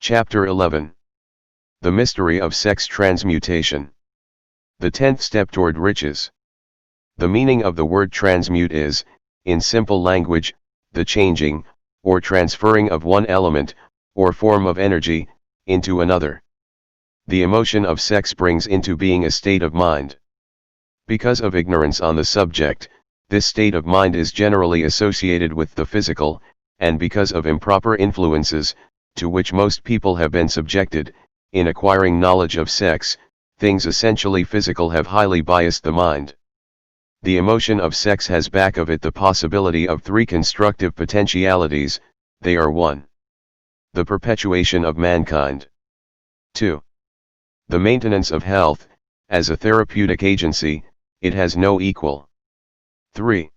Chapter 11. The Mystery of Sex Transmutation. The 10th Step Toward Riches. The meaning of the word transmute is, in simple language, the changing, or transferring of one element, or form of energy, into another. The emotion of sex brings into being a state of mind. Because of ignorance on the subject, this state of mind is generally associated with the physical, and because of improper influences, to which most people have been subjected, in acquiring knowledge of sex, things essentially physical have highly biased the mind. The emotion of sex has back of it the possibility of three constructive potentialities. They are 1. The perpetuation of mankind. 2. The maintenance of health. As a therapeutic agency, it has no equal. 3.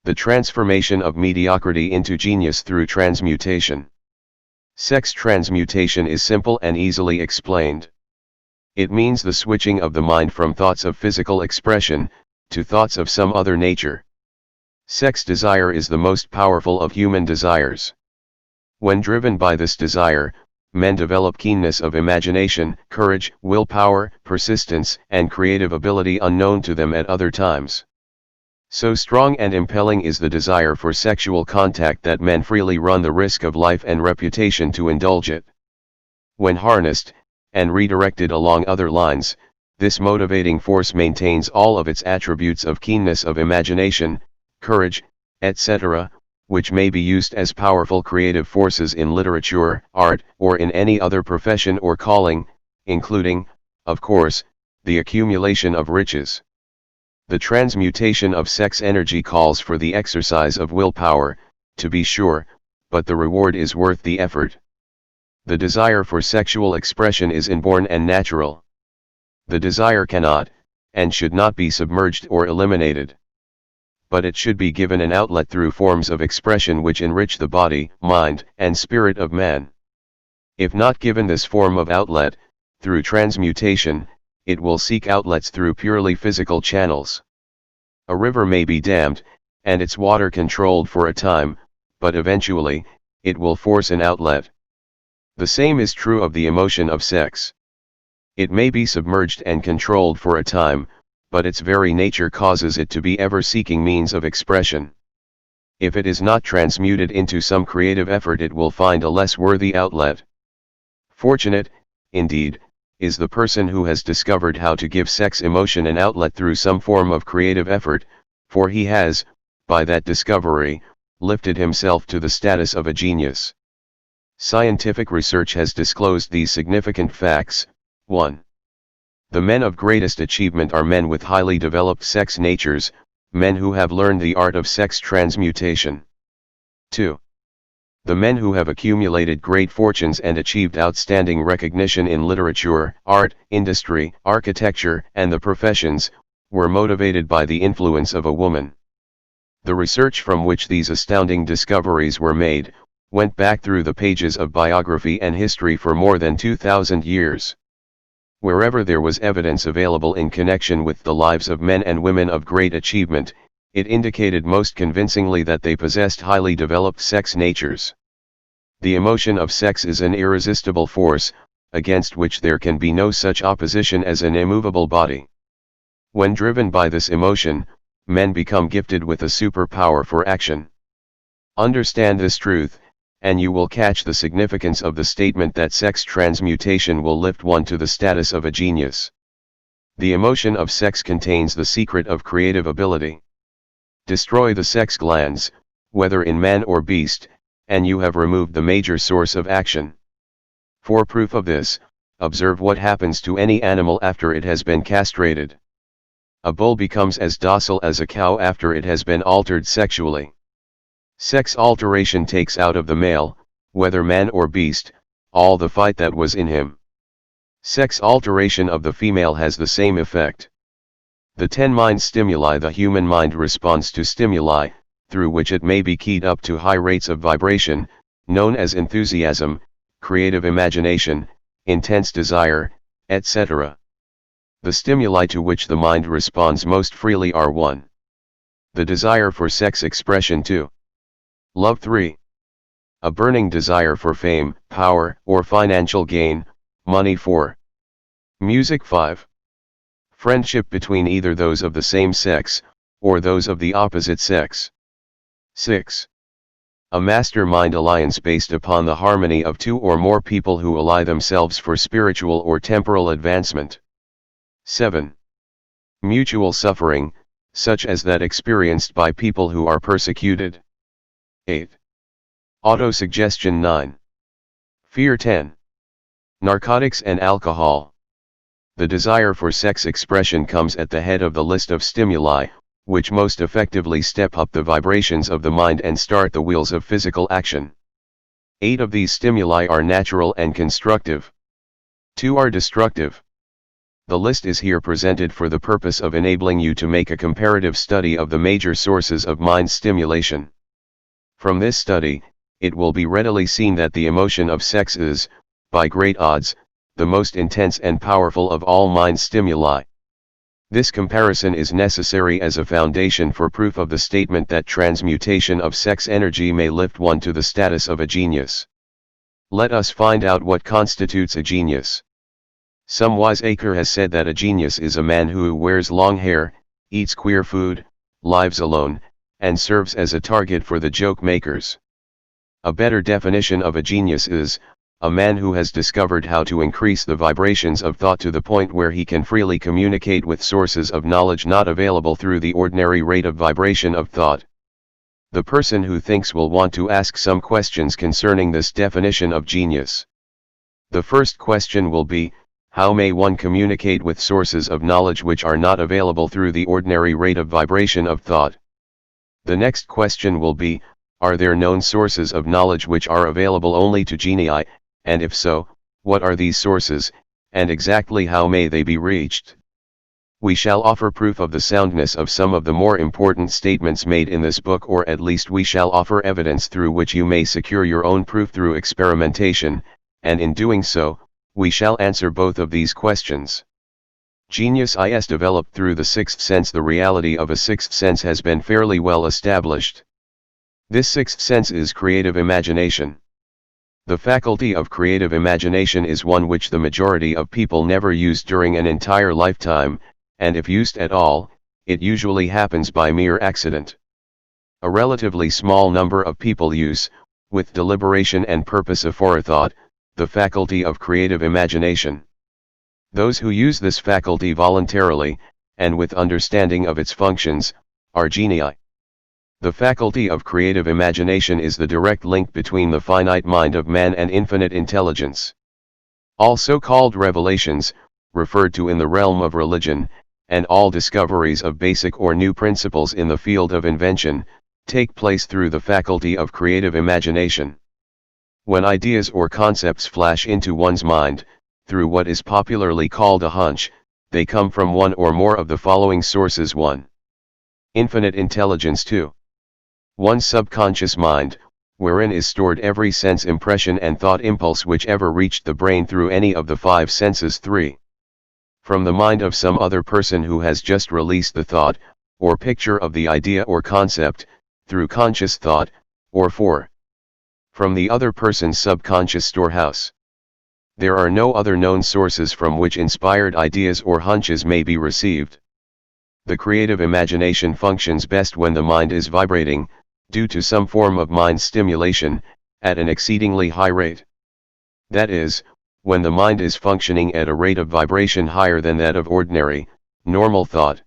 The transformation of mediocrity into genius through transmutation. Sex transmutation is simple and easily explained. It means the switching of the mind from thoughts of physical expression, to thoughts of some other nature. Sex desire is the most powerful of human desires. When driven by this desire, men develop keenness of imagination, courage, willpower, persistence, and creative ability unknown to them at other times. So strong and impelling is the desire for sexual contact that men freely run the risk of life and reputation to indulge it. When harnessed, and redirected along other lines, this motivating force maintains all of its attributes of keenness of imagination, courage, etc., which may be used as powerful creative forces in literature, art, or in any other profession or calling, including, of course, the accumulation of riches. The transmutation of sex energy calls for the exercise of willpower, to be sure, but the reward is worth the effort. The desire for sexual expression is inborn and natural. The desire cannot, and should not be submerged or eliminated. But it should be given an outlet through forms of expression which enrich the body, mind, and spirit of man. If not given this form of outlet, through transmutation, it will seek outlets through purely physical channels. A river may be dammed, and its water controlled for a time, but eventually, it will force an outlet. The same is true of the emotion of sex. It may be submerged and controlled for a time, but its very nature causes it to be ever seeking means of expression. If it is not transmuted into some creative effort, it will find a less worthy outlet. Fortunate, indeed, is the person who has discovered how to give sex emotion an outlet through some form of creative effort, for he has, by that discovery, lifted himself to the status of a genius. Scientific research has disclosed these significant facts. 1. The men of greatest achievement are men with highly developed sex natures, men who have learned the art of sex transmutation. 2. The men who have accumulated great fortunes and achieved outstanding recognition in literature, art, industry, architecture, and the professions, were motivated by the influence of a woman. The research from which these astounding discoveries were made, went back through the pages of biography and history for more than 2,000 years. Wherever there was evidence available in connection with the lives of men and women of great achievement, it indicated most convincingly that they possessed highly developed sex natures. The emotion of sex is an irresistible force, against which there can be no such opposition as an immovable body. When driven by this emotion, men become gifted with a superpower for action. Understand this truth, and you will catch the significance of the statement that sex transmutation will lift one to the status of a genius. The emotion of sex contains the secret of creative ability. Destroy the sex glands, whether in man or beast, and you have removed the major source of action. For proof of this, observe what happens to any animal after it has been castrated. A bull becomes as docile as a cow after it has been altered sexually. Sex alteration takes out of the male, whether man or beast, all the fight that was in him. Sex alteration of the female has the same effect. The 10 mind stimuli. The human mind responds to stimuli, through which it may be keyed up to high rates of vibration, known as enthusiasm, creative imagination, intense desire, etc. The stimuli to which the mind responds most freely are 1. The desire for sex expression. 2. Love. 3. A burning desire for fame, power, or financial gain, money. 4. Music. 5. Friendship between either those of the same sex, or those of the opposite sex. 6. A mastermind alliance based upon the harmony of two or more people who ally themselves for spiritual or temporal advancement. 7. Mutual suffering, such as that experienced by people who are persecuted. 8. Autosuggestion. 9. Fear. 10. Narcotics and alcohol. The desire for sex expression comes at the head of the list of stimuli, which most effectively step up the vibrations of the mind and start the wheels of physical action. 8 of these stimuli are natural and constructive. 2 are destructive. The list is here presented for the purpose of enabling you to make a comparative study of the major sources of mind stimulation. From this study, it will be readily seen that the emotion of sex is, by great odds, the most intense and powerful of all mind stimuli. This comparison is necessary as a foundation for proof of the statement that transmutation of sex energy may lift one to the status of a genius. Let us find out what constitutes a genius. Some wiseacre has said that a genius is a man who wears long hair, eats queer food, lives alone, and serves as a target for the joke makers. A better definition of a genius is, a man who has discovered how to increase the vibrations of thought to the point where he can freely communicate with sources of knowledge not available through the ordinary rate of vibration of thought. The person who thinks will want to ask some questions concerning this definition of genius. The first question will be, how may one communicate with sources of knowledge which are not available through the ordinary rate of vibration of thought? The next question will be, are there known sources of knowledge which are available only to genii, and if so, what are these sources, and exactly how may they be reached? We shall offer proof of the soundness of some of the more important statements made in this book, or at least we shall offer evidence through which you may secure your own proof through experimentation, and in doing so, we shall answer both of these questions. Genius is developed through the sixth sense. The reality of a sixth sense has been fairly well established. This sixth sense is creative imagination. The faculty of creative imagination is one which the majority of people never use during an entire lifetime, and if used at all, it usually happens by mere accident. A relatively small number of people use, with deliberation and purpose aforethought, the faculty of creative imagination. Those who use this faculty voluntarily, and with understanding of its functions, are genii. The faculty of creative imagination is the direct link between the finite mind of man and infinite intelligence. All so-called revelations, referred to in the realm of religion, and all discoveries of basic or new principles in the field of invention, take place through the faculty of creative imagination. When ideas or concepts flash into one's mind, through what is popularly called a hunch, they come from one or more of the following sources. 1. Infinite intelligence. 2. One's subconscious mind, wherein is stored every sense impression and thought impulse which ever reached the brain through any of the 5 senses. 3. From the mind of some other person who has just released the thought, or picture of the idea or concept, through conscious thought, or 4. From the other person's subconscious storehouse. There are no other known sources from which inspired ideas or hunches may be received. The creative imagination functions best when the mind is vibrating, due to some form of mind stimulation, at an exceedingly high rate. That is, when the mind is functioning at a rate of vibration higher than that of ordinary, normal thought.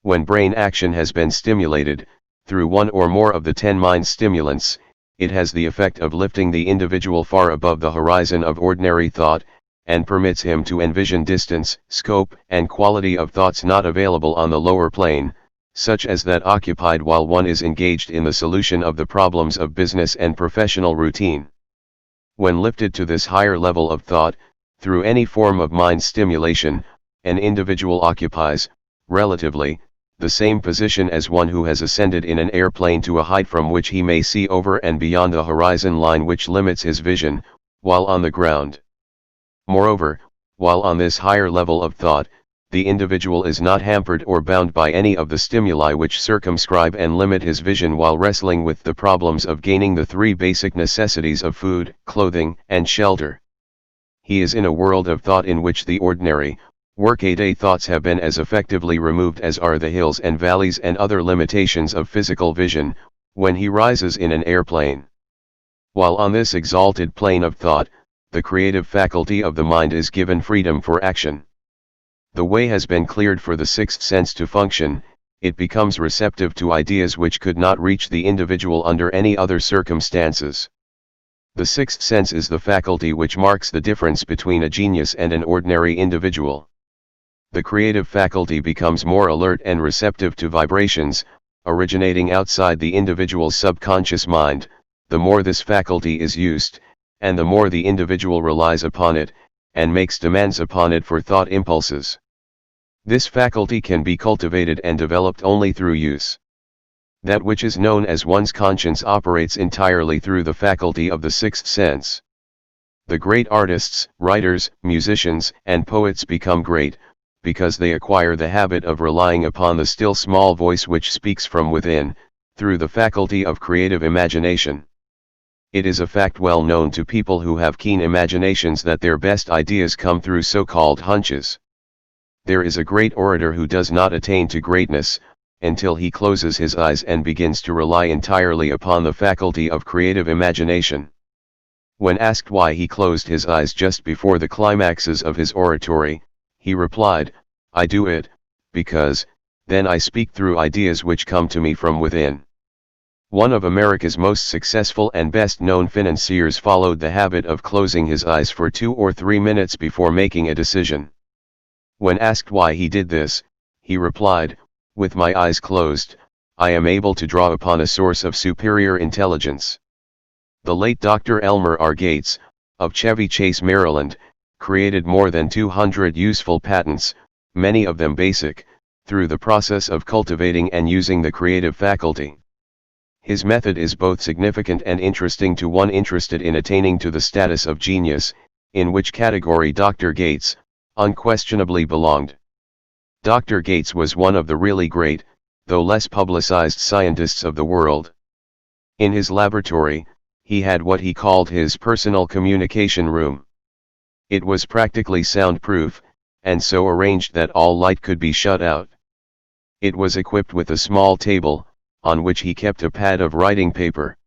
When brain action has been stimulated, through one or more of the 10 mind stimulants, it has the effect of lifting the individual far above the horizon of ordinary thought, and permits him to envision distance, scope, and quality of thoughts not available on the lower plane, such as that occupied while one is engaged in the solution of the problems of business and professional routine. When lifted to this higher level of thought, through any form of mind stimulation, an individual occupies, relatively, the same position as one who has ascended in an airplane to a height from which he may see over and beyond the horizon line which limits his vision, while on the ground. Moreover, while on this higher level of thought, the individual is not hampered or bound by any of the stimuli which circumscribe and limit his vision while wrestling with the problems of gaining the three basic necessities of food, clothing, and shelter. He is in a world of thought in which the ordinary, workaday thoughts have been as effectively removed as are the hills and valleys and other limitations of physical vision, when he rises in an airplane. While on this exalted plane of thought, the creative faculty of the mind is given freedom for action. The way has been cleared for the sixth sense to function. It becomes receptive to ideas which could not reach the individual under any other circumstances. The sixth sense is the faculty which marks the difference between a genius and an ordinary individual. The creative faculty becomes more alert and receptive to vibrations, originating outside the individual's subconscious mind. The more this faculty is used, and the more the individual relies upon it, and makes demands upon it for thought impulses. This faculty can be cultivated and developed only through use. That which is known as one's conscience operates entirely through the faculty of the sixth sense. The great artists, writers, musicians, and poets become great, because they acquire the habit of relying upon the still small voice which speaks from within, through the faculty of creative imagination. It is a fact well known to people who have keen imaginations that their best ideas come through so-called hunches. There is a great orator who does not attain to greatness, until he closes his eyes and begins to rely entirely upon the faculty of creative imagination. When asked why he closed his eyes just before the climaxes of his oratory, he replied, "I do it, because, then I speak through ideas which come to me from within." One of America's most successful and best-known financiers followed the habit of closing his eyes for 2 or 3 minutes before making a decision. When asked why he did this, he replied, "With my eyes closed, I am able to draw upon a source of superior intelligence." The late Dr. Elmer R. Gates, of Chevy Chase, Maryland, created more than 200 useful patents, many of them basic, through the process of cultivating and using the creative faculty. His method is both significant and interesting to one interested in attaining to the status of genius, in which category Dr. Gates unquestionably belonged. Dr. Gates was one of the really great, though less publicized scientists of the world. In his laboratory, he had what he called his personal communication room. It was practically soundproof, and so arranged that all light could be shut out. It was equipped with a small table, on which he kept a pad of writing paper.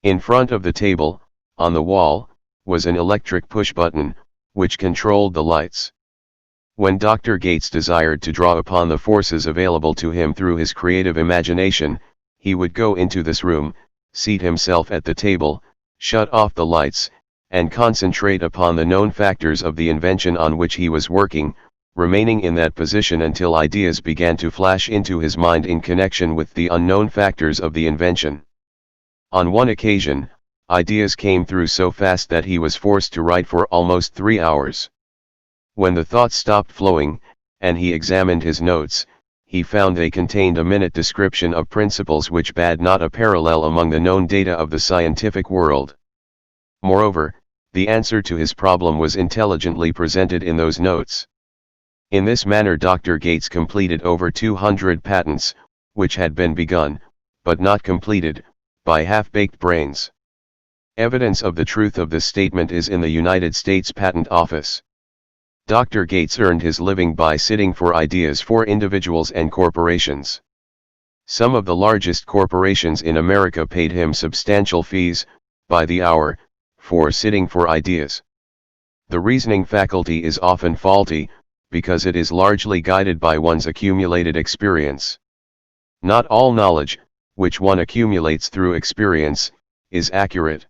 In front of the table, on the wall, was an electric push button, which controlled the lights. When Dr. Gates desired to draw upon the forces available to him through his creative imagination, he would go into this room, seat himself at the table, shut off the lights, and concentrate upon the known factors of the invention on which he was working, remaining in that position until ideas began to flash into his mind in connection with the unknown factors of the invention. On one occasion, ideas came through so fast that he was forced to write for almost 3 hours. When the thoughts stopped flowing, and he examined his notes, he found they contained a minute description of principles which bade not a parallel among the known data of the scientific world. Moreover, the answer to his problem was intelligently presented in those notes. In this manner Dr. Gates completed over 200 patents, which had been begun, but not completed, by half-baked brains. Evidence of the truth of this statement is in the United States Patent Office. Dr. Gates earned his living by sitting for ideas for individuals and corporations. Some of the largest corporations in America paid him substantial fees, by the hour, for sitting for ideas. The reasoning faculty is often faulty, because it is largely guided by one's accumulated experience. Not all knowledge, which one accumulates through experience, is accurate.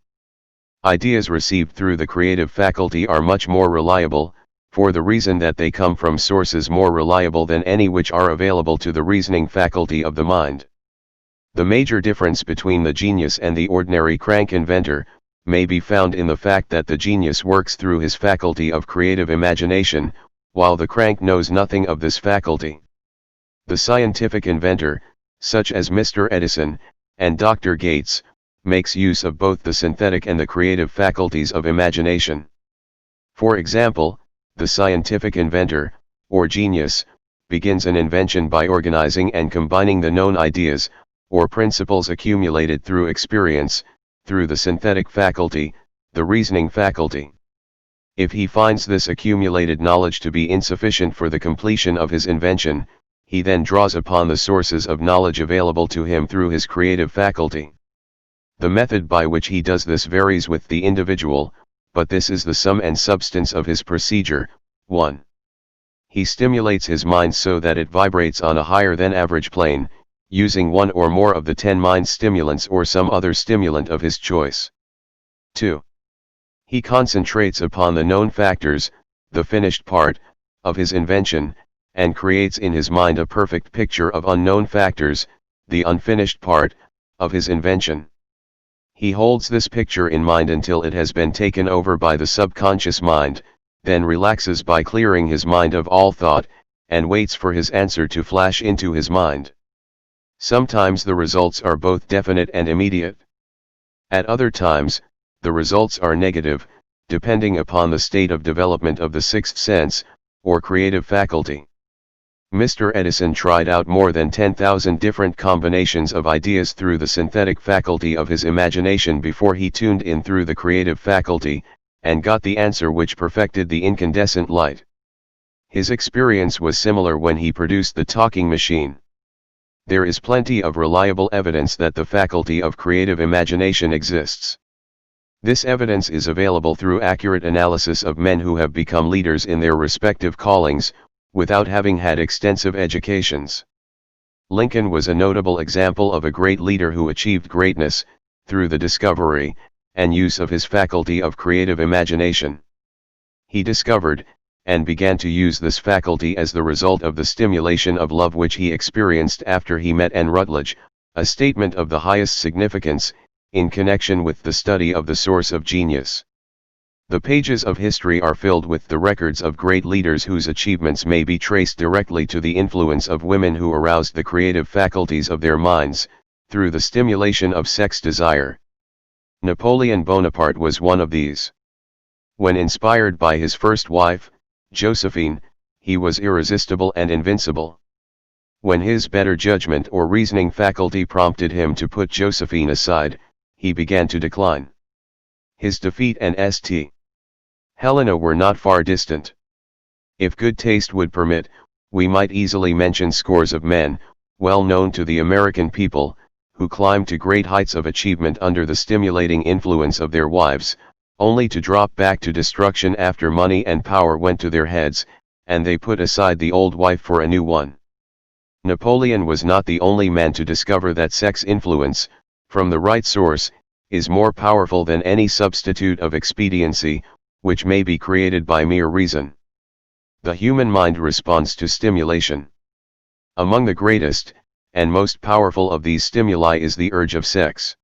Ideas received through the creative faculty are much more reliable, for the reason that they come from sources more reliable than any which are available to the reasoning faculty of the mind. The major difference between the genius and the ordinary crank inventor may be found in the fact that the genius works through his faculty of creative imagination, while the crank knows nothing of this faculty. The scientific inventor, such as Mr. Edison, and Dr. Gates, makes use of both the synthetic and the creative faculties of imagination. For example, the scientific inventor, or genius, begins an invention by organizing and combining the known ideas, or principles accumulated through experience, through the synthetic faculty, the reasoning faculty. If he finds this accumulated knowledge to be insufficient for the completion of his invention, he then draws upon the sources of knowledge available to him through his creative faculty. The method by which he does this varies with the individual, but this is the sum and substance of his procedure. 1. He stimulates his mind so that it vibrates on a higher than average plane, using one or more of the 10 mind stimulants or some other stimulant of his choice. 2. He concentrates upon the known factors, the finished part, of his invention, and creates in his mind a perfect picture of unknown factors, the unfinished part, of his invention. He holds this picture in mind until it has been taken over by the subconscious mind, then relaxes by clearing his mind of all thought, and waits for his answer to flash into his mind. Sometimes the results are both definite and immediate. At other times, the results are negative, depending upon the state of development of the sixth sense, or creative faculty. Mr. Edison tried out more than 10,000 different combinations of ideas through the synthetic faculty of his imagination before he tuned in through the creative faculty, and got the answer which perfected the incandescent light. His experience was similar when he produced the talking machine. There is plenty of reliable evidence that the faculty of creative imagination exists. This evidence is available through accurate analysis of men who have become leaders in their respective callings, without having had extensive educations. Lincoln was a notable example of a great leader who achieved greatness, through the discovery, and use of his faculty of creative imagination. He discovered, and began to use this faculty as the result of the stimulation of love which he experienced after he met Anne Rutledge, a statement of the highest significance, in connection with the study of the source of genius. The pages of history are filled with the records of great leaders whose achievements may be traced directly to the influence of women who aroused the creative faculties of their minds, through the stimulation of sex desire. Napoleon Bonaparte was one of these. When inspired by his first wife, Josephine, he was irresistible and invincible. When his better judgment or reasoning faculty prompted him to put Josephine aside, he began to decline. His defeat and St. Helena were not far distant. If good taste would permit, we might easily mention scores of men, well known to the American people, who climbed to great heights of achievement under the stimulating influence of their wives, only to drop back to destruction after money and power went to their heads, and they put aside the old wife for a new one. Napoleon was not the only man to discover that sex influence, from the right source, is more powerful than any substitute of expediency, which may be created by mere reason. The human mind responds to stimulation. Among the greatest, and most powerful of these stimuli is the urge of sex.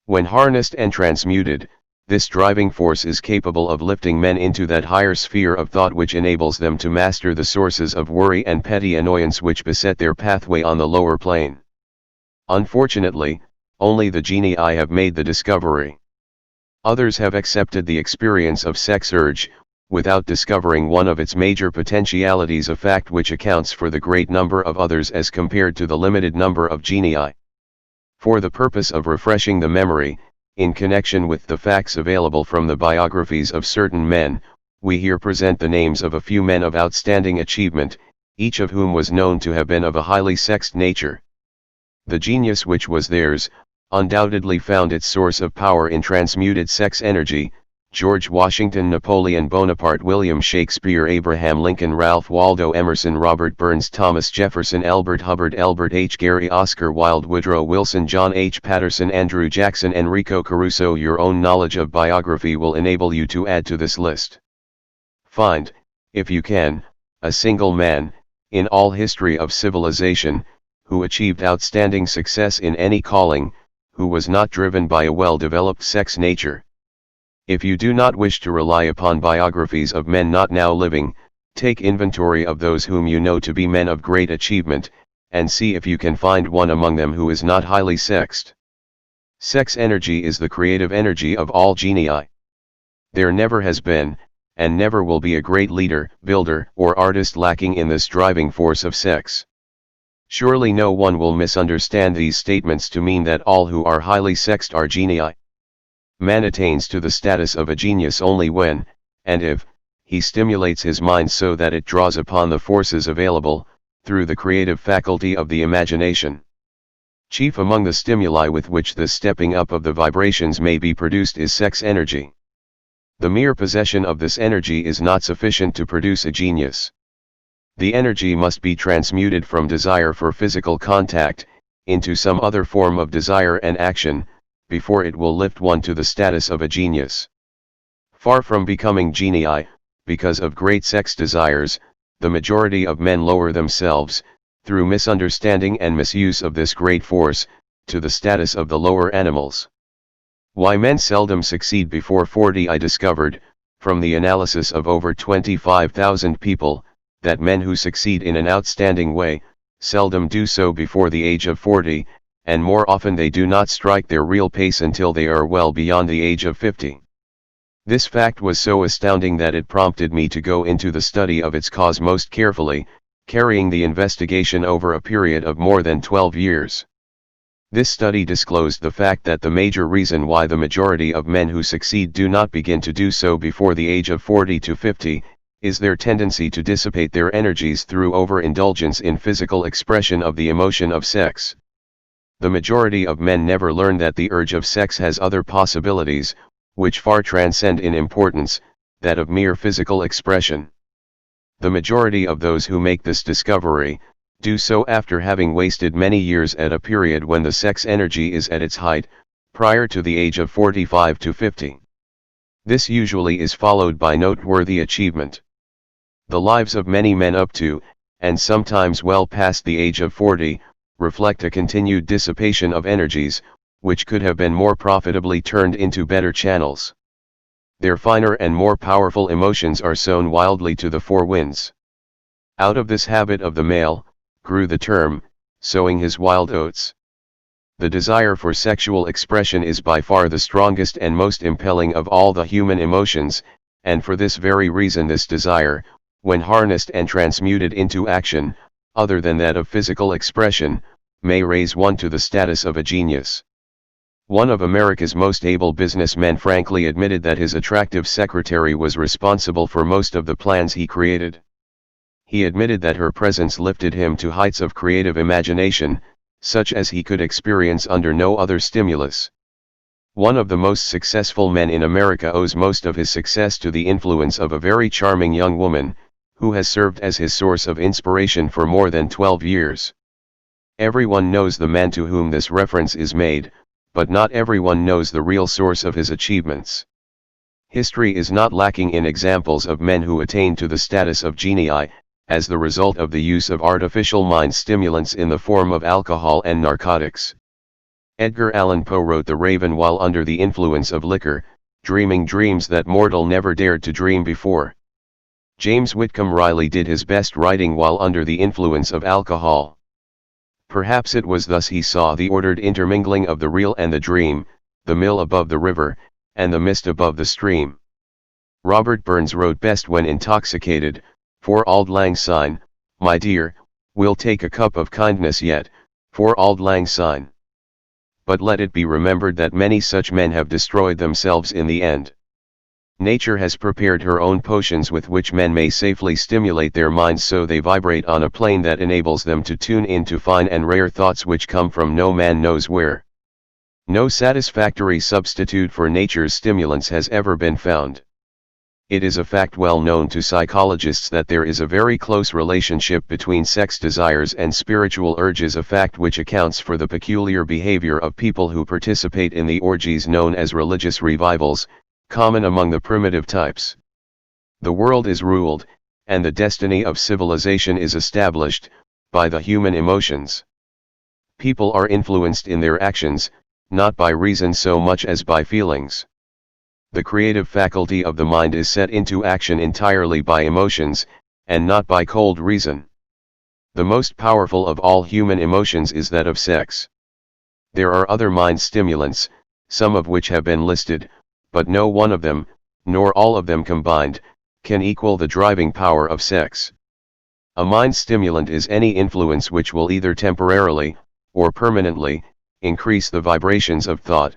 When harnessed and transmuted, this driving force is capable of lifting men into that higher sphere of thought which enables them to master the sources of worry and petty annoyance which beset their pathway on the lower plane. Unfortunately, only the genii have made the discovery. Others have accepted the experience of sex urge, without discovering one of its major potentialities, a fact which accounts for the great number of others as compared to the limited number of genii. For the purpose of refreshing the memory, in connection with the facts available from the biographies of certain men, we here present the names of a few men of outstanding achievement, each of whom was known to have been of a highly sexed nature. The genius which was theirs, undoubtedly found its source of power in transmuted sex energy. George Washington, Napoleon Bonaparte, William Shakespeare, Abraham Lincoln, Ralph Waldo Emerson, Robert Burns, Thomas Jefferson, Albert Hubbard, Albert H. Gary, Oscar Wilde, Woodrow Wilson, John H. Patterson, Andrew Jackson, Enrico Caruso. Your own knowledge of biography will enable you to add to this list. Find, if you can, a single man, in all history of civilization, who achieved outstanding success in any calling, who was not driven by a well-developed sex nature. If you do not wish to rely upon biographies of men not now living, take inventory of those whom you know to be men of great achievement, and see if you can find one among them who is not highly sexed. Sex energy is the creative energy of all genii. There never has been, and never will be a great leader, builder, or artist lacking in this driving force of sex. Surely no one will misunderstand these statements to mean that all who are highly sexed are genii. Man attains to the status of a genius only when, and if, he stimulates his mind so that it draws upon the forces available, through the creative faculty of the imagination. Chief among the stimuli with which this stepping up of the vibrations may be produced is sex energy. The mere possession of this energy is not sufficient to produce a genius. The energy must be transmuted from desire for physical contact, into some other form of desire and action, before it will lift one to the status of a genius. Far from becoming genii, because of great sex desires, the majority of men lower themselves, through misunderstanding and misuse of this great force, to the status of the lower animals. Why men seldom succeed before 40? I discovered, from the analysis of over 25,000 people, that men who succeed in an outstanding way, seldom do so before the age of 40, and more often they do not strike their real pace until they are well beyond the age of 50. This fact was so astounding that it prompted me to go into the study of its cause most carefully, carrying the investigation over a period of more than 12 years. This study disclosed the fact that the major reason why the majority of men who succeed do not begin to do so before the age of 40 to 50, is their tendency to dissipate their energies through overindulgence in physical expression of the emotion of sex. The majority of men never learn that the urge of sex has other possibilities, which far transcend in importance, that of mere physical expression. The majority of those who make this discovery, do so after having wasted many years at a period when the sex energy is at its height, prior to the age of 45 to 50. This usually is followed by noteworthy achievement. The lives of many men up to, and sometimes well past the age of 40, reflect a continued dissipation of energies, which could have been more profitably turned into better channels. Their finer and more powerful emotions are sown wildly to the four winds. Out of this habit of the male, grew the term, sowing his wild oats. The desire for sexual expression is by far the strongest and most impelling of all the human emotions, and for this very reason this desire, when harnessed and transmuted into action, other than that of physical expression, may raise one to the status of a genius. One of America's most able businessmen frankly admitted that his attractive secretary was responsible for most of the plans he created. He admitted that her presence lifted him to heights of creative imagination, such as he could experience under no other stimulus. One of the most successful men in America owes most of his success to the influence of a very charming young woman, who has served as his source of inspiration for more than 12 years. Everyone knows the man to whom this reference is made, but not everyone knows the real source of his achievements. History is not lacking in examples of men who attained to the status of genii, as the result of the use of artificial mind stimulants in the form of alcohol and narcotics. Edgar Allan Poe wrote The Raven while under the influence of liquor, dreaming dreams that mortal never dared to dream before. James Whitcomb Riley did his best writing while under the influence of alcohol. Perhaps it was thus he saw the ordered intermingling of the real and the dream, the mill above the river, and the mist above the stream. Robert Burns wrote best when intoxicated, for auld lang syne, my dear, we'll take a cup of kindness yet, for auld lang syne. But let it be remembered that many such men have destroyed themselves in the end. Nature has prepared her own potions with which men may safely stimulate their minds so they vibrate on a plane that enables them to tune into fine and rare thoughts which come from no man knows where. No satisfactory substitute for nature's stimulants has ever been found. It is a fact well known to psychologists that there is a very close relationship between sex desires and spiritual urges, a fact which accounts for the peculiar behavior of people who participate in the orgies known as religious revivals, common among the primitive types. The world is ruled, and the destiny of civilization is established, by the human emotions. People are influenced in their actions, not by reason so much as by feelings. The creative faculty of the mind is set into action entirely by emotions, and not by cold reason. The most powerful of all human emotions is that of sex. There are other mind stimulants, some of which have been listed, but no one of them, nor all of them combined, can equal the driving power of sex. A mind stimulant is any influence which will either temporarily, or permanently, increase the vibrations of thought.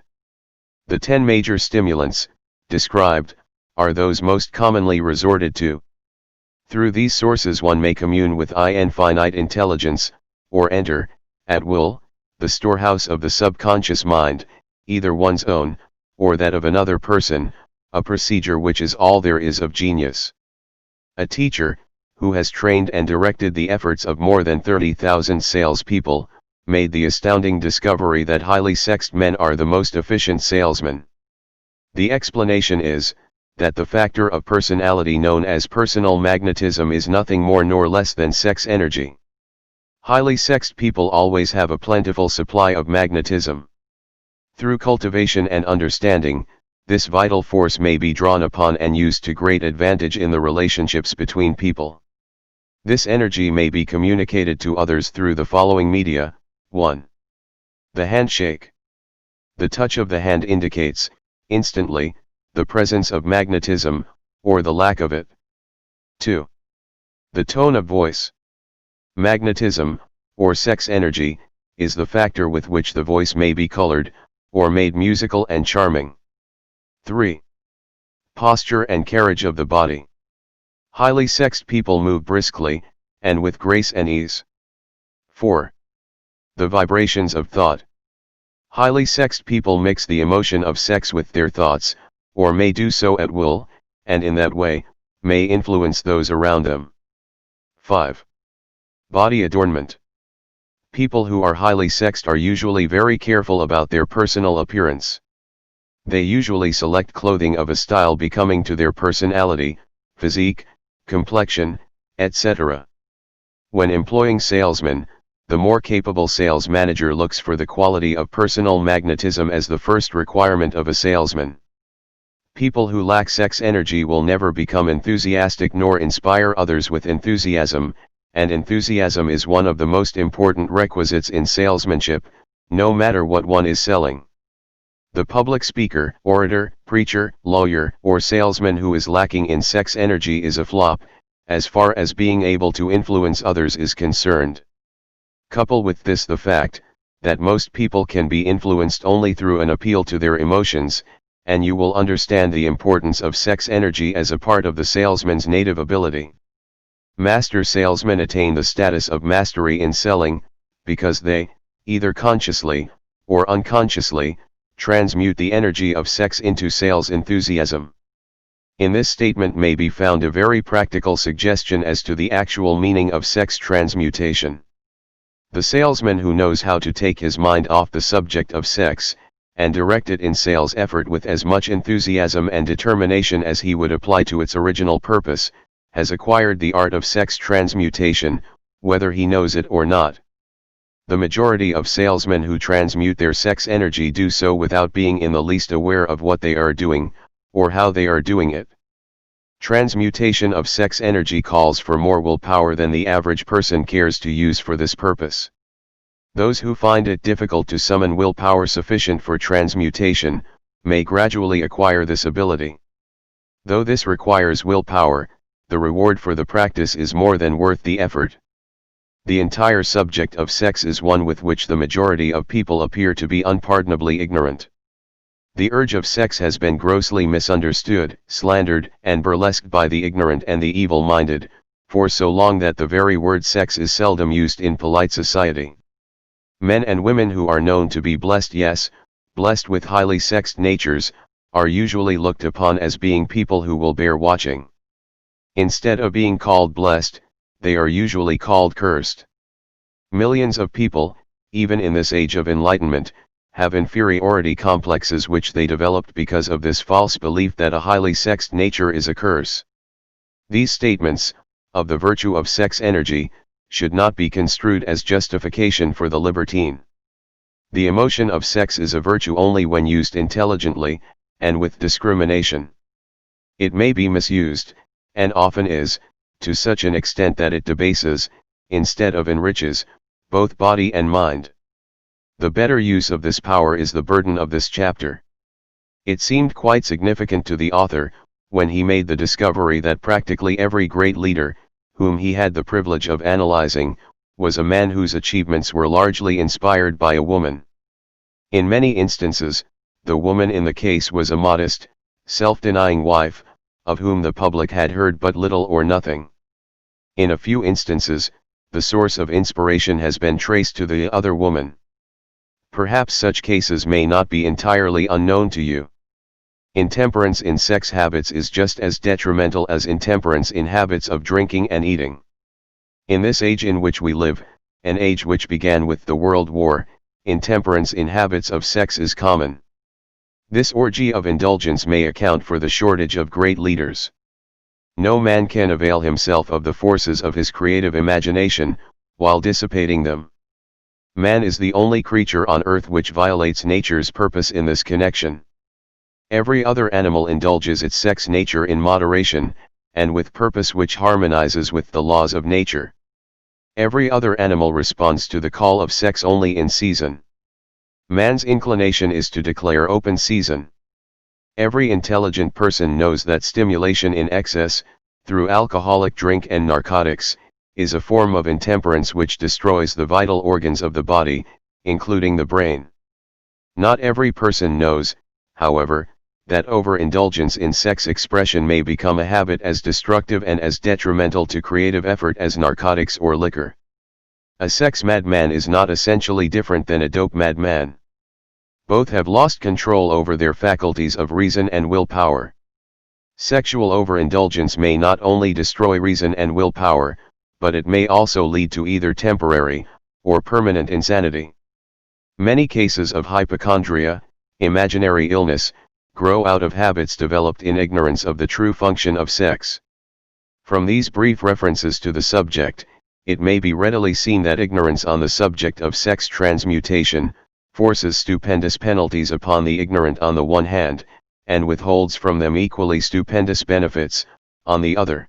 The 10 major stimulants, described, are those most commonly resorted to. Through these sources one may commune with infinite intelligence, or enter, at will, the storehouse of the subconscious mind, either one's own, or that of another person, a procedure which is all there is of genius. A teacher, who has trained and directed the efforts of more than 30,000 salespeople, made the astounding discovery that highly sexed men are the most efficient salesmen. The explanation is, that the factor of personality known as personal magnetism is nothing more nor less than sex energy. Highly sexed people always have a plentiful supply of magnetism. Through cultivation and understanding, this vital force may be drawn upon and used to great advantage in the relationships between people. This energy may be communicated to others through the following media. 1. The handshake. The touch of the hand indicates, instantly, the presence of magnetism, or the lack of it. 2. The tone of voice. Magnetism, or sex energy, is the factor with which the voice may be colored, or made musical and charming. 3. Posture and carriage of the body. Highly sexed people move briskly, and with grace and ease. 4. The vibrations of thought. Highly sexed people mix the emotion of sex with their thoughts, or may do so at will, and in that way, may influence those around them. 5. Body adornment. People who are highly sexed are usually very careful about their personal appearance. They usually select clothing of a style becoming to their personality, physique, complexion, etc. When employing salesmen, the more capable sales manager looks for the quality of personal magnetism as the first requirement of a salesman. People who lack sex energy will never become enthusiastic nor inspire others with enthusiasm, and enthusiasm is one of the most important requisites in salesmanship, no matter what one is selling. The public speaker, orator, preacher, lawyer, or salesman who is lacking in sex energy is a flop, as far as being able to influence others is concerned. Couple with this the fact, that most people can be influenced only through an appeal to their emotions, and you will understand the importance of sex energy as a part of the salesman's native ability. Master salesmen attain the status of mastery in selling, because they, either consciously, or unconsciously, transmute the energy of sex into sales enthusiasm. In this statement may be found a very practical suggestion as to the actual meaning of sex transmutation. The salesman who knows how to take his mind off the subject of sex, and direct it in sales effort with as much enthusiasm and determination as he would apply to its original purpose, has acquired the art of sex transmutation, whether he knows it or not. The majority of salesmen who transmute their sex energy do so without being in the least aware of what they are doing, or how they are doing it. Transmutation of sex energy calls for more willpower than the average person cares to use for this purpose. Those who find it difficult to summon willpower sufficient for transmutation, may gradually acquire this ability. Though this requires willpower, the reward for the practice is more than worth the effort. The entire subject of sex is one with which the majority of people appear to be unpardonably ignorant. The urge of sex has been grossly misunderstood, slandered, and burlesqued by the ignorant and the evil-minded, for so long that the very word sex is seldom used in polite society. Men and women who are known to be blessed, yes, blessed with highly sexed natures, are usually looked upon as being people who will bear watching. Instead of being called blessed, they are usually called cursed. Millions of people, even in this age of enlightenment, have inferiority complexes which they developed because of this false belief that a highly sexed nature is a curse. These statements, of the virtue of sex energy, should not be construed as justification for the libertine. The emotion of sex is a virtue only when used intelligently, and with discrimination. It may be misused, and often is, to such an extent that it debases, instead of enriches, both body and mind. The better use of this power is the burden of this chapter. It seemed quite significant to the author, when he made the discovery that practically every great leader, whom he had the privilege of analyzing, was a man whose achievements were largely inspired by a woman. In many instances, the woman in the case was a modest, self-denying wife, of whom the public had heard but little or nothing. In a few instances, the source of inspiration has been traced to the other woman. Perhaps such cases may not be entirely unknown to you. Intemperance in sex habits is just as detrimental as intemperance in habits of drinking and eating. In this age in which we live, an age which began with the World War, intemperance in habits of sex is common. This orgy of indulgence may account for the shortage of great leaders. No man can avail himself of the forces of his creative imagination, while dissipating them. Man is the only creature on earth which violates nature's purpose in this connection. Every other animal indulges its sex nature in moderation, and with purpose which harmonizes with the laws of nature. Every other animal responds to the call of sex only in season. Man's inclination is to declare open season. Every intelligent person knows that stimulation in excess, through alcoholic drink and narcotics, is a form of intemperance which destroys the vital organs of the body, including the brain. Not every person knows, however, that overindulgence in sex expression may become a habit as destructive and as detrimental to creative effort as narcotics or liquor. A sex madman is not essentially different than a dope madman. Both have lost control over their faculties of reason and willpower. Sexual overindulgence may not only destroy reason and willpower, but it may also lead to either temporary, or permanent insanity. Many cases of hypochondria, imaginary illness, grow out of habits developed in ignorance of the true function of sex. From these brief references to the subject, it may be readily seen that ignorance on the subject of sex transmutation forces stupendous penalties upon the ignorant on the one hand, and withholds from them equally stupendous benefits, on the other.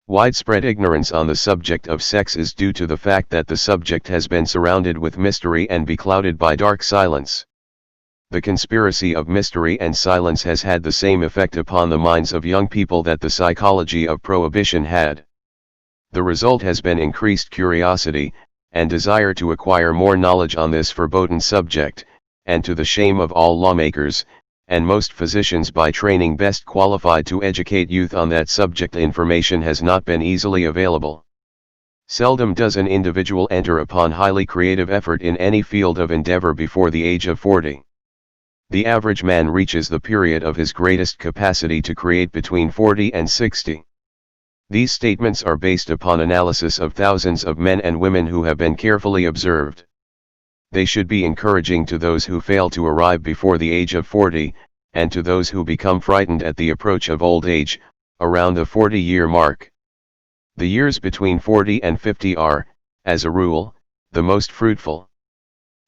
Widespread ignorance on the subject of sex is due to the fact that the subject has been surrounded with mystery and beclouded by dark silence. The conspiracy of mystery and silence has had the same effect upon the minds of young people that the psychology of prohibition had. The result has been increased curiosity, and desire to acquire more knowledge on this forbidden subject, and to the shame of all lawmakers, and most physicians by training best qualified to educate youth on that subject, information has not been easily available. Seldom does an individual enter upon highly creative effort in any field of endeavor before the age of 40. The average man reaches the period of his greatest capacity to create between 40 and 60. These statements are based upon analysis of thousands of men and women who have been carefully observed. They should be encouraging to those who fail to arrive before the age of 40, and to those who become frightened at the approach of old age, around the 40-year mark. The years between 40 and 50 are, as a rule, the most fruitful.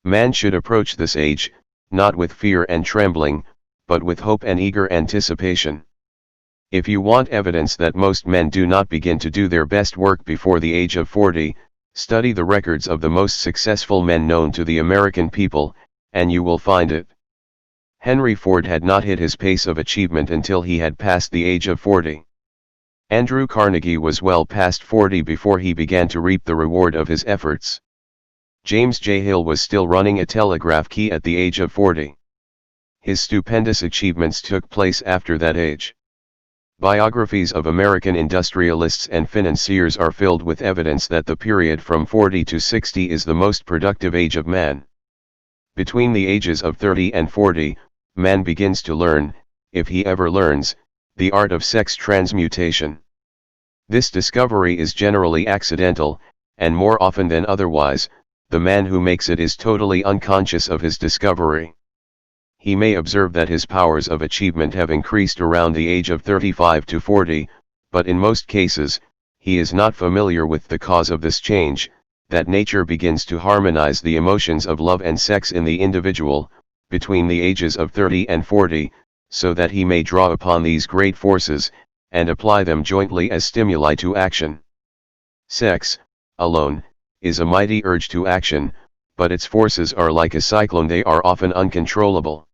Man should approach this age, not with fear and trembling, but with hope and eager anticipation. If you want evidence that most men do not begin to do their best work before the age of 40, study the records of the most successful men known to the American people, and you will find it. Henry Ford had not hit his pace of achievement until he had passed the age of 40. Andrew Carnegie was well past 40 before he began to reap the reward of his efforts. James J. Hill was still running a telegraph key at the age of 40. His stupendous achievements took place after that age. Biographies of American industrialists and financiers are filled with evidence that the period from 40 to 60 is the most productive age of man. Between the ages of 30 and 40, man begins to learn, if he ever learns, the art of sex transmutation. This discovery is generally accidental, and more often than otherwise, the man who makes it is totally unconscious of his discovery. He may observe that his powers of achievement have increased around the age of 35 to 40, but in most cases, he is not familiar with the cause of this change, that nature begins to harmonize the emotions of love and sex in the individual, between the ages of 30 and 40, so that he may draw upon these great forces, and apply them jointly as stimuli to action. Sex, alone, is a mighty urge to action, but its forces are like a cyclone, they are often uncontrollable.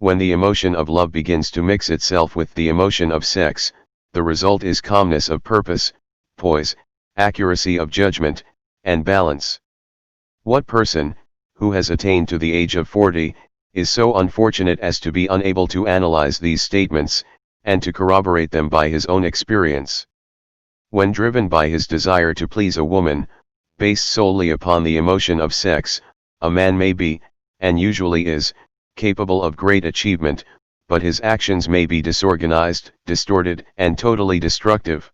When the emotion of love begins to mix itself with the emotion of sex, the result is calmness of purpose, poise, accuracy of judgment, and balance. What person, who has attained to the age of 40, is so unfortunate as to be unable to analyze these statements, and to corroborate them by his own experience? When driven by his desire to please a woman, based solely upon the emotion of sex, a man may be, and usually is, capable of great achievement, but his actions may be disorganized, distorted, and totally destructive.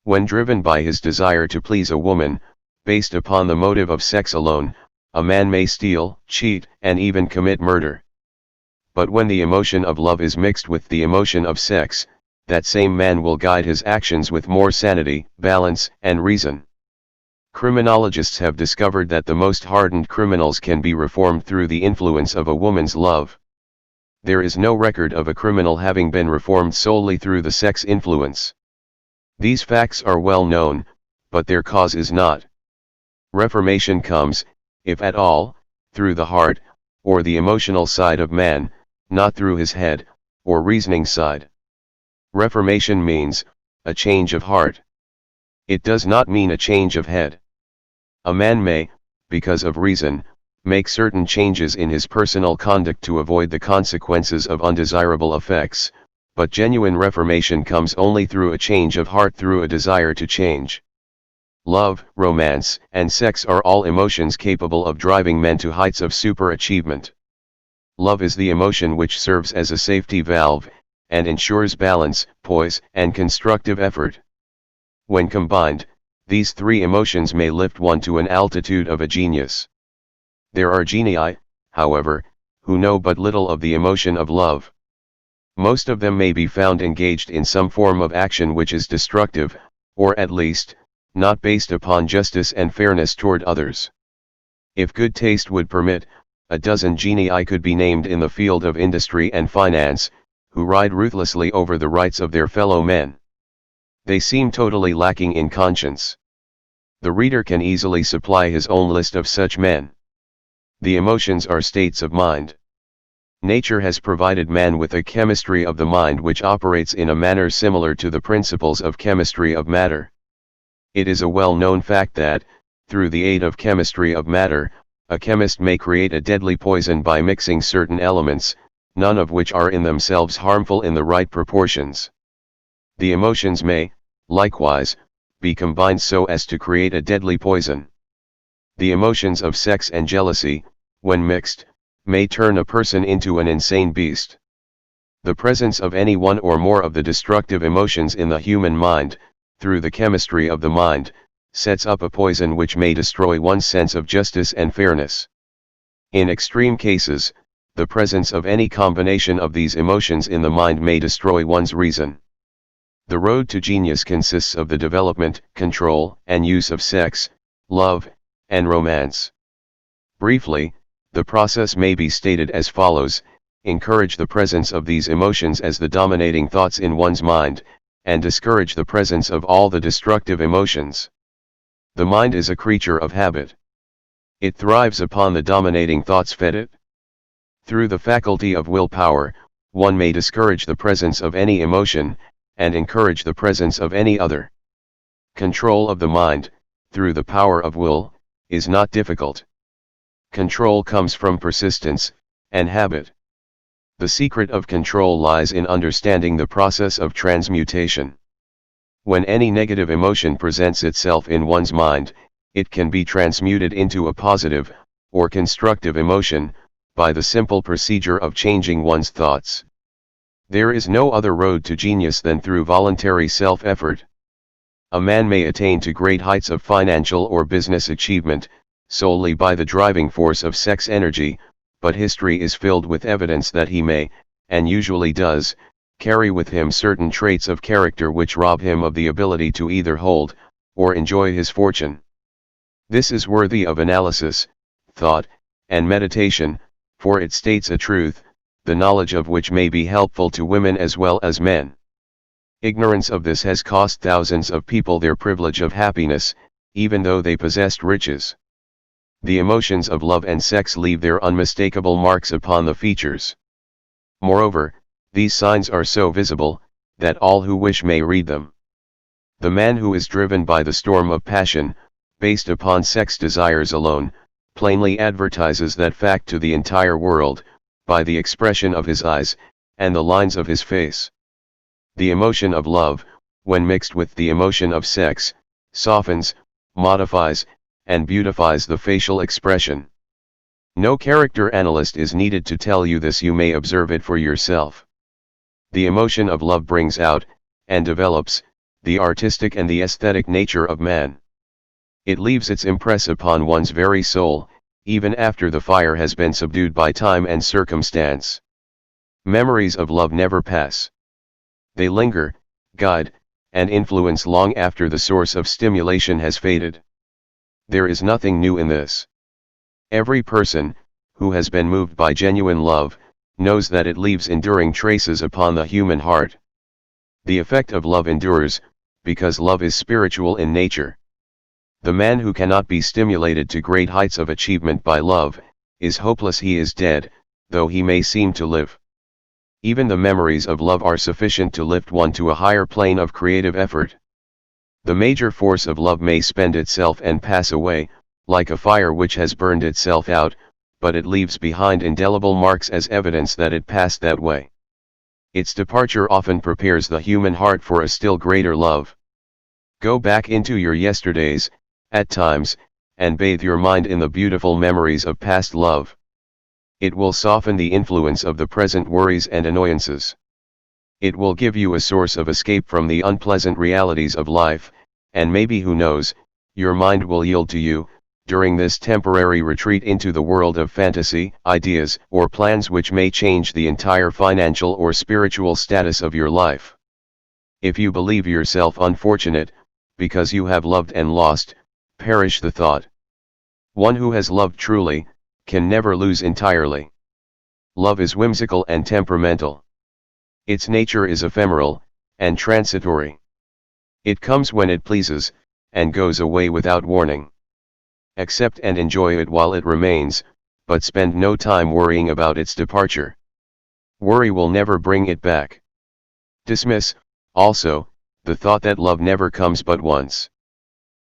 When driven by his desire to please a woman, based upon the motive of sex alone, a man may steal, cheat, and even commit murder. But when the emotion of love is mixed with the emotion of sex, that same man will guide his actions with more sanity, balance, and reason. Criminologists have discovered that the most hardened criminals can be reformed through the influence of a woman's love. There is no record of a criminal having been reformed solely through the sex influence. These facts are well known, but their cause is not. Reformation comes, if at all, through the heart, or the emotional side of man, not through his head, or reasoning side. Reformation means a change of heart. It does not mean a change of head. A man may, because of reason, make certain changes in his personal conduct to avoid the consequences of undesirable effects, but genuine reformation comes only through a change of heart, through a desire to change. Love, romance, and sex are all emotions capable of driving men to heights of superachievement. Love is the emotion which serves as a safety valve, and ensures balance, poise, and constructive effort. When combined, these three emotions may lift one to an altitude of a genius. There are genii, however, who know but little of the emotion of love. Most of them may be found engaged in some form of action which is destructive, or at least, not based upon justice and fairness toward others. If good taste would permit, a dozen genii could be named in the field of industry and finance, who ride ruthlessly over the rights of their fellow men. They seem totally lacking in conscience. The reader can easily supply his own list of such men. The emotions are states of mind. Nature has provided man with a chemistry of the mind which operates in a manner similar to the principles of chemistry of matter. It is a well-known fact that, through the aid of chemistry of matter, a chemist may create a deadly poison by mixing certain elements, none of which are in themselves harmful in the right proportions. The emotions may, likewise, be combined so as to create a deadly poison. The emotions of sex and jealousy, when mixed, may turn a person into an insane beast. The presence of any one or more of the destructive emotions in the human mind, through the chemistry of the mind, sets up a poison which may destroy one's sense of justice and fairness. In extreme cases, the presence of any combination of these emotions in the mind may destroy one's reason. The road to genius consists of the development, control, and use of sex, love, and romance. Briefly, the process may be stated as follows: encourage the presence of these emotions as the dominating thoughts in one's mind, and discourage the presence of all the destructive emotions. The mind is a creature of habit. It thrives upon the dominating thoughts fed it. Through the faculty of willpower, one may discourage the presence of any emotion, and encourage the presence of any other. Control of the mind, through the power of will, is not difficult. Control comes from persistence, and habit. The secret of control lies in understanding the process of transmutation. When any negative emotion presents itself in one's mind, it can be transmuted into a positive, or constructive emotion, by the simple procedure of changing one's thoughts. There is no other road to genius than through voluntary self-effort. A man may attain to great heights of financial or business achievement, solely by the driving force of sex energy, but history is filled with evidence that he may, and usually does, carry with him certain traits of character which rob him of the ability to either hold, or enjoy his fortune. This is worthy of analysis, thought, and meditation, for it states a truth, the knowledge of which may be helpful to women as well as men. Ignorance of this has cost thousands of people their privilege of happiness, even though they possessed riches. The emotions of love and sex leave their unmistakable marks upon the features. Moreover, these signs are so visible, that all who wish may read them. The man who is driven by the storm of passion, based upon sex desires alone, plainly advertises that fact to the entire world, by the expression of his eyes, and the lines of his face. The emotion of love, when mixed with the emotion of sex, softens, modifies, and beautifies the facial expression. No character analyst is needed to tell you this, you may observe it for yourself. The emotion of love brings out, and develops, the artistic and the aesthetic nature of man. It leaves its impress upon one's very soul, even after the fire has been subdued by time and circumstance. Memories of love never pass. They linger, guide, and influence long after the source of stimulation has faded. There is nothing new in this. Every person, who has been moved by genuine love, knows that it leaves enduring traces upon the human heart. The effect of love endures, because love is spiritual in nature. The man who cannot be stimulated to great heights of achievement by love, is hopeless, he is dead, though he may seem to live. Even the memories of love are sufficient to lift one to a higher plane of creative effort. The major force of love may spend itself and pass away, like a fire which has burned itself out, but it leaves behind indelible marks as evidence that it passed that way. Its departure often prepares the human heart for a still greater love. Go back into your yesterdays, at times, and bathe your mind in the beautiful memories of past love. It will soften the influence of the present worries and annoyances. It will give you a source of escape from the unpleasant realities of life, and maybe, who knows, your mind will yield to you, during this temporary retreat into the world of fantasy, ideas, or plans which may change the entire financial or spiritual status of your life. If you believe yourself unfortunate, because you have loved and lost, perish the thought. One who has loved truly, can never lose entirely. Love is whimsical and temperamental. Its nature is ephemeral, and transitory. It comes when it pleases, and goes away without warning. Accept and enjoy it while it remains, but spend no time worrying about its departure. Worry will never bring it back. Dismiss, also, the thought that love never comes but once.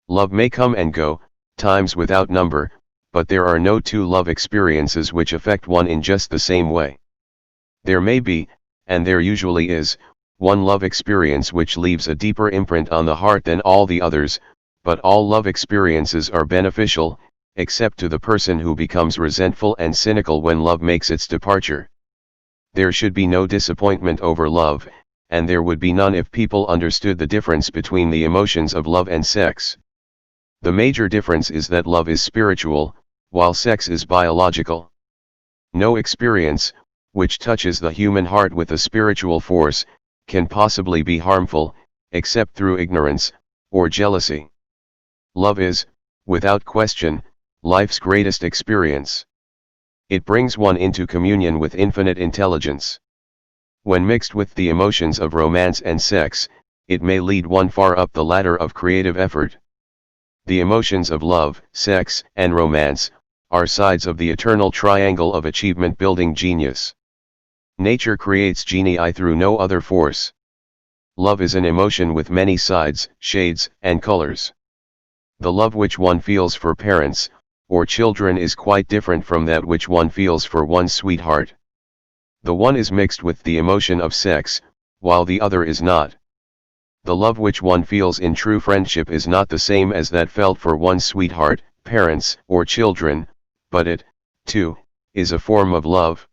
Love may come and go, times without number, but there are no two love experiences which affect one in just the same way. There may be, and there usually is, one love experience which leaves a deeper imprint on the heart than all the others, but all love experiences are beneficial, except to the person who becomes resentful and cynical when love makes its departure. There should be no disappointment over love, and there would be none if people understood the difference between the emotions of love and sex. The major difference is that love is spiritual, while sex is biological. No experience, which touches the human heart with a spiritual force, can possibly be harmful, except through ignorance, or jealousy. Love is, without question, life's greatest experience. It brings one into communion with infinite intelligence. When mixed with the emotions of romance and sex, it may lead one far up the ladder of creative effort. The emotions of love, sex, and romance are sides of the eternal triangle of achievement-building genius. Nature creates genii through no other force. Love is an emotion with many sides, shades, and colors. The love which one feels for parents, or children is quite different from that which one feels for one's sweetheart. The one is mixed with the emotion of sex, while the other is not. The love which one feels in true friendship is not the same as that felt for one's sweetheart, parents, or children, but it, too, is a form of love.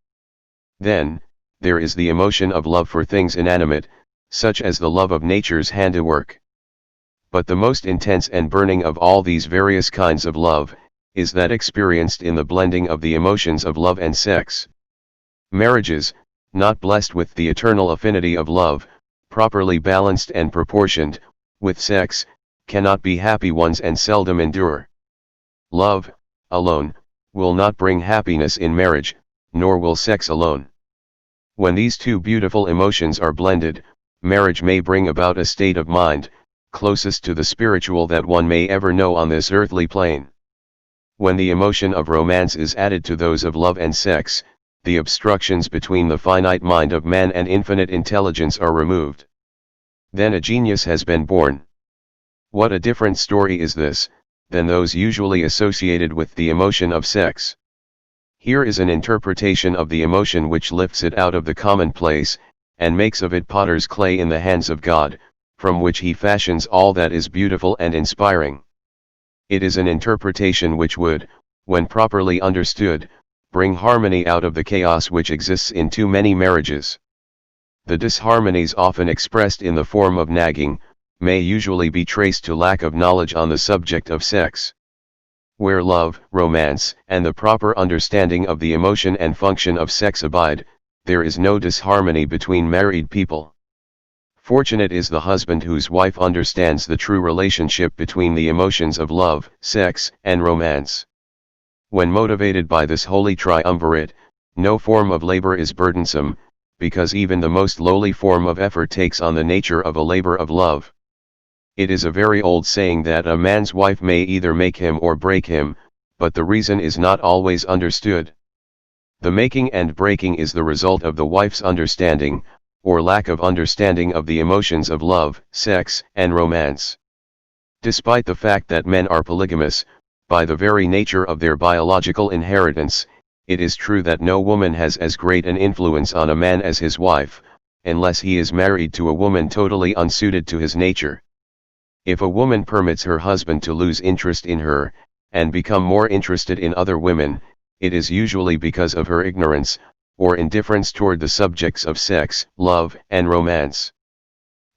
Then, there is the emotion of love for things inanimate, such as the love of nature's handiwork. But the most intense and burning of all these various kinds of love, is that experienced in the blending of the emotions of love and sex. Marriages, not blessed with the eternal affinity of love, properly balanced and proportioned, with sex, cannot be happy ones and seldom endure. Love, alone, will not bring happiness in marriage, nor will sex alone. When these two beautiful emotions are blended, marriage may bring about a state of mind, closest to the spiritual that one may ever know on this earthly plane. When the emotion of romance is added to those of love and sex, the obstructions between the finite mind of man and infinite intelligence are removed. Then a genius has been born. What a different story is this, than those usually associated with the emotion of sex. Here is an interpretation of the emotion which lifts it out of the commonplace, and makes of it potter's clay in the hands of God, from which he fashions all that is beautiful and inspiring. It is an interpretation which would, when properly understood, bring harmony out of the chaos which exists in too many marriages. The disharmonies often expressed in the form of nagging, may usually be traced to lack of knowledge on the subject of sex. Where love, romance, and the proper understanding of the emotion and function of sex abide, there is no disharmony between married people. Fortunate is the husband whose wife understands the true relationship between the emotions of love, sex, and romance. When motivated by this holy triumvirate, no form of labor is burdensome, because even the most lowly form of effort takes on the nature of a labor of love. It is a very old saying that a man's wife may either make him or break him, but the reason is not always understood. The making and breaking is the result of the wife's understanding, or lack of understanding of the emotions of love, sex, and romance. Despite the fact that men are polygamous, by the very nature of their biological inheritance, it is true that no woman has as great an influence on a man as his wife, unless he is married to a woman totally unsuited to his nature. If a woman permits her husband to lose interest in her, and become more interested in other women, it is usually because of her ignorance, or indifference toward the subjects of sex, love, and romance.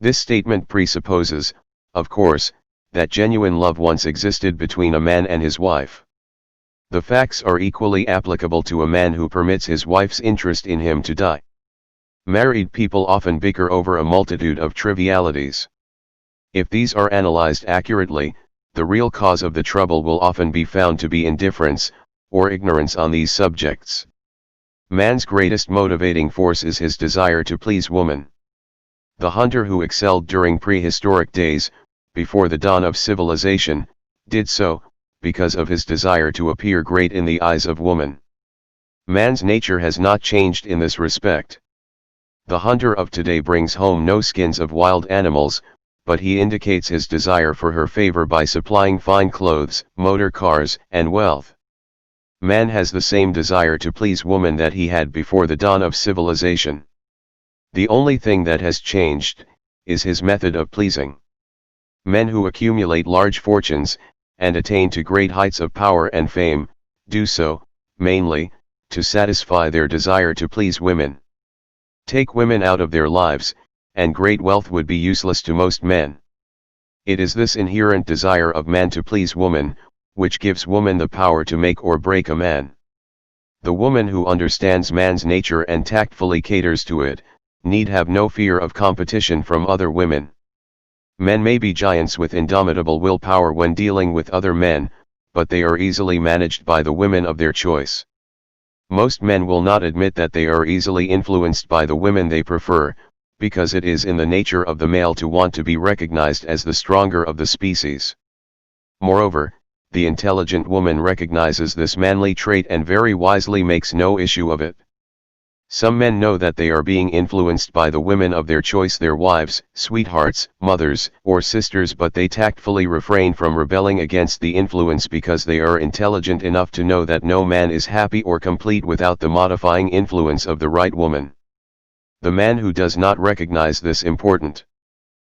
This statement presupposes, of course, that genuine love once existed between a man and his wife. The facts are equally applicable to a man who permits his wife's interest in him to die. Married people often bicker over a multitude of trivialities. If these are analyzed accurately, the real cause of the trouble will often be found to be indifference, or ignorance on these subjects. Man's greatest motivating force is his desire to please woman. The hunter who excelled during prehistoric days, before the dawn of civilization, did so, because of his desire to appear great in the eyes of woman. Man's nature has not changed in this respect. The hunter of today brings home no skins of wild animals, but he indicates his desire for her favor by supplying fine clothes, motor cars, and wealth. Man has the same desire to please woman that he had before the dawn of civilization. The only thing that has changed, is his method of pleasing. Men who accumulate large fortunes, and attain to great heights of power and fame, do so, mainly, to satisfy their desire to please women. Take women out of their lives, and great wealth would be useless to most men. It is this inherent desire of man to please woman, which gives woman the power to make or break a man. The woman who understands man's nature and tactfully caters to it, need have no fear of competition from other women. Men may be giants with indomitable willpower when dealing with other men, but they are easily managed by the women of their choice. Most men will not admit that they are easily influenced by the women they prefer, because it is in the nature of the male to want to be recognized as the stronger of the species. Moreover, the intelligent woman recognizes this manly trait and very wisely makes no issue of it. Some men know that they are being influenced by the women of their choice, their wives, sweethearts, mothers, or sisters, but they tactfully refrain from rebelling against the influence because they are intelligent enough to know that no man is happy or complete without the modifying influence of the right woman. The man who does not recognize this important